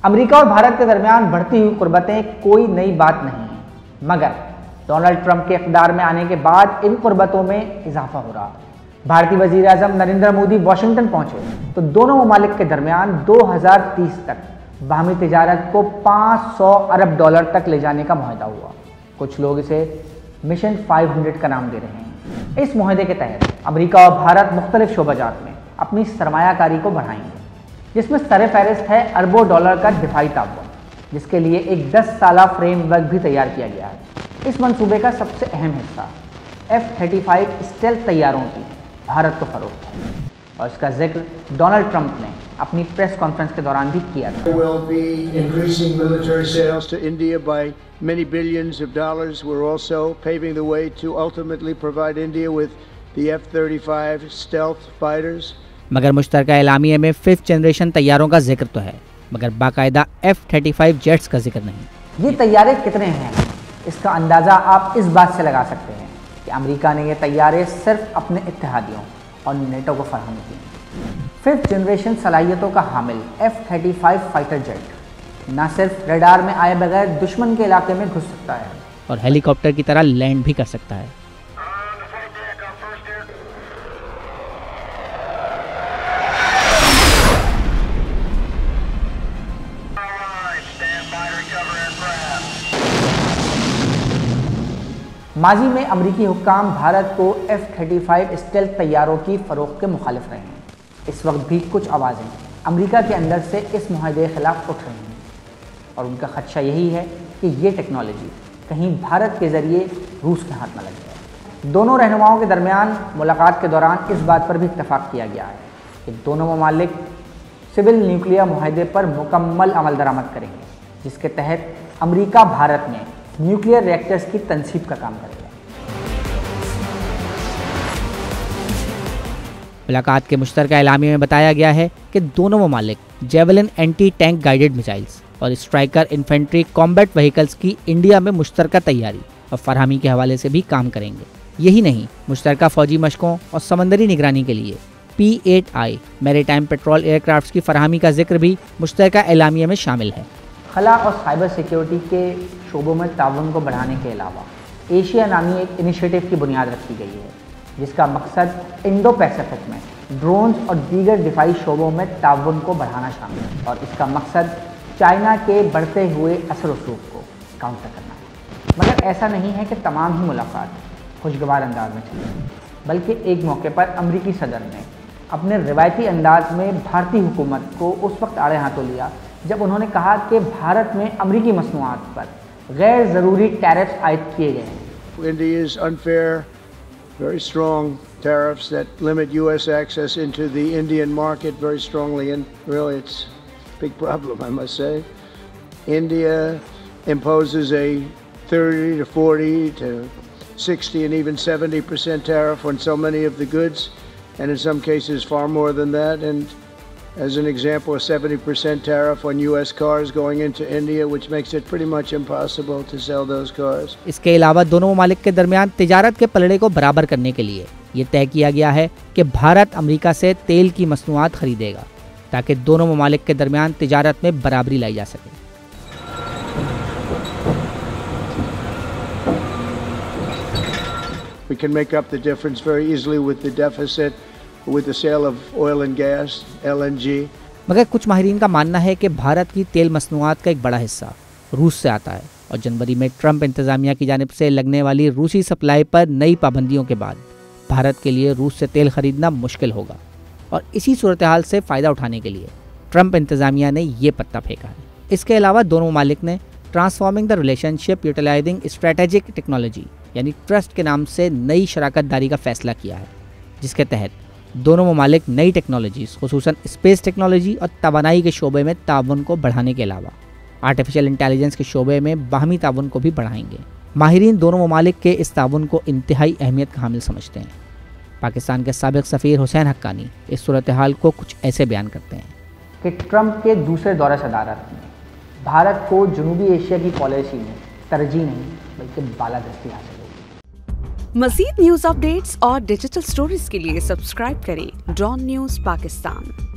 America और भारत के दरमियान बढ़ती हुई कुर्बतें कोई नई बात नहीं है, मगर डोनाल्ड ट्रंप के इक़्तिदार में आने के बाद इन कुर्बतों में इजाफा हो रहा है। भारतीय वज़ीर आज़म नरेंद्र मोदी वाशिंगटन पहुंचे तो दोनों ममालिक के दरमियान 2030 तक बाहमी तिजारत को $500 अरब तक ले जाने का मुआहदा हुआ। कुछ लोग इसे मिशन 500 का नाम दे रहे हैं। इस मुआहदे के तहत अमेरिका और भारत मुख्तलिफ शोबाजात में अपनी सरमायाकारी को बढ़ाएंगे, जिसमें सर-ए-फ़हरिस्त है अरबों डॉलर का दिफाई ताउन, जिसके लिए एक 10 साला फ्रेमवर्क भी तैयार किया गया है। इस मंसूबे का सबसे अहम हिस्सा F-35 स्टेल्थ तैयारों की भारत को फरोख्त है, और इसका जिक्र डोनाल्ड ट्रंप ने अपनी प्रेस कॉन्फ्रेंस के दौरान भी किया था। There will be increasing military sales to India by many billions of dollars. We're also paving the way to ultimately provide India with the F-35 stealth fighters. मगर मुश्तरका एलामिया में 5th generation तैयारों का जिक्र तो है, मगर बाकायदा F-35 जेट्स का जिक्र नहीं। ये तैयारे कितने हैं, इसका अंदाज़ा आप इस बात से लगा सकते हैं कि अमेरिका ने ये तैयारे सिर्फ अपने इत्तेहादियों और नेटो को फराहम की। 5th जनरेशन सलाहियतों का हामिल F-35 फाइटर जेट न सिर्फ रडार में आए बगैर दुश्मन के इलाके में घुस सकता है और हेलीकॉप्टर की तरह लैंड भी कर सकता है। माजी में अमरीकी हुक्काम भारत को F-35 स्टेल्थ तैयारों की फ़रोख्त के मुखालिफ रहे हैं। इस वक्त भी कुछ आवाज़ें अमेरिका के अंदर से इस मुआहदे के खिलाफ उठ रही हैं, और उनका खदशा यही है कि ये टेक्नोलॉजी कहीं भारत के ज़रिए रूस के हाथ न लग जाए। दोनों रहनुमाओं के दरमियान मुलाकात के दौरान इस बात पर भी इत्तफाक किया गया है कि दोनों ममालिक सिविल न्यूक्लियर मुआहदे पर मुकम्मल अमल दरामद करेंगे, जिसके तहत अमेरिका भारत में न्यूक्लियर रिएक्टर्स की तनसीब का काम करेगा। मुलाकात के मुश्तरका एलामिया में बताया गया है कि दोनों ममालिक javelin anti tank guided missiles और स्ट्राइकर इन्फेंट्री कॉम्बैट व्हीकल्स की इंडिया में मुश्तरका तैयारी और फरहमी के हवाले से भी काम करेंगे। यही नहीं, मुश्तरका फौजी मशकों और समंदरी निगरानी के लिए P-8I मैरीटाइम पेट्रोल एयरक्राफ्ट की फरहमी का जिक्र भी मुश्तरका एलामिया में शामिल है। खला और साइबर सिक्योरिटी के शोबों में ताउन को बढ़ाने के अलावा एशिया नामी एक इनिशिएटिव की बुनियाद रखी गई है, जिसका मकसद इंडो पैसिफिक में ड्रोन्स और दीगर दिफाई शोबों में ताउन को बढ़ाना शामिल है, और इसका मकसद चाइना के बढ़ते हुए असर रसूख को काउंटर करना है। मगर ऐसा नहीं है कि तमाम ही मुलाकात खुशगवार अंदाज में चली, बल्कि एक मौके पर अमरीकी सदर ने अपने रिवायती अंदाज में भारतीय हुकूमत को उस वक्त आड़े हाथों लिया जब उन्होंने कहा कि भारत में अमरीकी मसनूआत पर गैर ज़रूरी टैरिफ्स आयद किए गए हैं। India's unfair, very strong tariffs that limit U.S. access into the Indian market very strongly, and really it's a big problem, I must say. India imposes a 30 to 40 to 60 and even 70% tariff on so many of the goods, and in some cases far more than that. And as an example, a 70% tariff on U.S. cars going into India, which makes it pretty much impossible to sell those cars. इसके अलावा दोनों ममालिक के दरमियान तिजारत के पलड़े को बराबर करने के लिए ये तय किया गया है कि भारत अमेरिका से तेल की मसनूआत खरीदेगा, ताकि दोनों ममालिक के दरमियान तिजारत में बराबरी लाई जा सके। We can make up the difference very easily with the deficit with the sale of oil and gas, LNG. मगर कुछ माहिरीन का मानना है कि भारत की तेल मसनूआत का एक बड़ा हिस्सा रूस से आता है, और जनवरी में ट्रंप इंतजामिया की जानिब से लगने वाली रूसी सप्लाई पर नई पाबंदियों के बाद भारत के लिए रूस से तेल खरीदना मुश्किल होगा, और इसी सूरत हाल से फ़ायदा उठाने के लिए ट्रंप इंतजामिया ने ये पत्ता फेंका है। इसके अलावा दोनों ममालिक ने transforming the relationship utilising strategic technology यानी ट्रस्ट के नाम से नई शराकत दारी का फैसला किया है, जिसके तहत दोनों ममालिक नई टेक्नोलॉजीज़ खुसूसन स्पेस टेक्नोलॉजी और तवानाई के शोबे में ताउन को बढ़ाने के अलावा आर्टिफिशियल इंटेलिजेंस के शोबे में बाहमी ताउन को भी बढ़ाएंगे। माहिरीन दोनों ममालिक के इस ताउन को इंतहाई अहमियत का हामिल समझते हैं। पाकिस्तान के साबिक सफ़ीर हुसैन हक्कानी इस सूरत हाल को कुछ ऐसे बयान करते हैं कि ट्रंप के दूसरे दौरे सदारत में भारत को जनूबी एशिया की पॉलिसी में तरजीह नहीं बल्कि बालादस्ती हासिल होगी। मज़ीद न्यूज़ अपडेट्स और डिजिटल स्टोरीज के लिए सब्सक्राइब करें डॉन न्यूज़ पाकिस्तान।